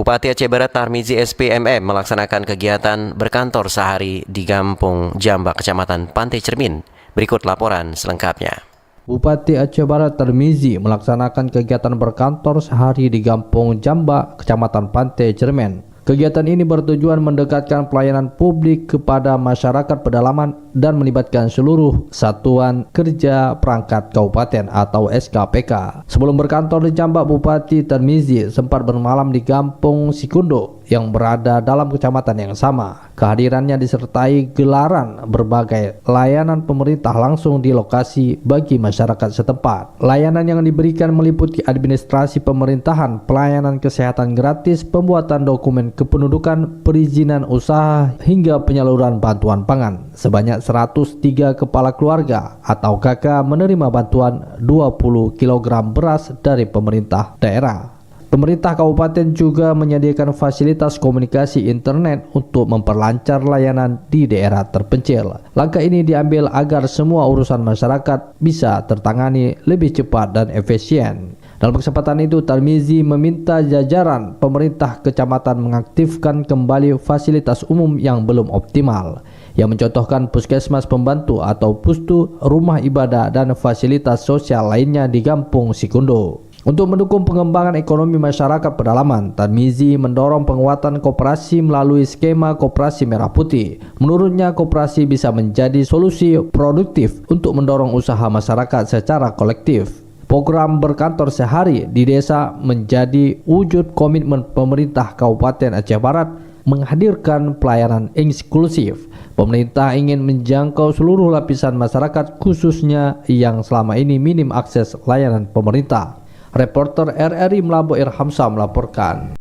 Bupati Aceh Barat Tarmizi SPMM melaksanakan kegiatan berkantor sehari di Kampung Jamba, Kecamatan Pantai Cermin. Berikut laporan selengkapnya. Bupati Aceh Barat Tarmizi melaksanakan kegiatan berkantor sehari di Kampung Jamba, Kecamatan Pantai Cermin. Kegiatan ini bertujuan mendekatkan pelayanan publik kepada masyarakat pedalaman dan melibatkan seluruh satuan kerja perangkat kabupaten atau SKPK. Sebelum berkantor di Jamba, Bupati Tarmizi sempat bermalam di Kampung Sikundo yang berada dalam kecamatan yang sama. Kehadirannya disertai gelaran berbagai layanan pemerintah langsung di lokasi bagi masyarakat setempat. Layanan yang diberikan meliputi administrasi pemerintahan, pelayanan kesehatan gratis, pembuatan dokumen kependudukan, perizinan usaha, hingga penyaluran bantuan pangan. Sebanyak 103 kepala keluarga atau KK menerima bantuan 20 kg beras dari pemerintah daerah. Pemerintah kabupaten juga menyediakan fasilitas komunikasi internet untuk memperlancar layanan di daerah terpencil. Langkah ini diambil agar semua urusan masyarakat bisa tertangani lebih cepat dan efisien. Dalam kesempatan itu, Tarmizi meminta jajaran pemerintah kecamatan mengaktifkan kembali fasilitas umum yang belum optimal, yang mencontohkan puskesmas pembantu atau pustu, rumah ibadah, dan fasilitas sosial lainnya di Kampung Sikundo. Untuk mendukung pengembangan ekonomi masyarakat pedalaman, Tarmizi mendorong penguatan koperasi melalui skema koperasi merah putih. Menurutnya, koperasi bisa menjadi solusi produktif untuk mendorong usaha masyarakat secara kolektif. Program berkantor sehari di desa menjadi wujud komitmen pemerintah Kabupaten Aceh Barat menghadirkan pelayanan inklusif. Pemerintah ingin menjangkau seluruh lapisan masyarakat, khususnya yang selama ini minim akses layanan pemerintah. Reporter RRI Melabo Irhamsa melaporkan.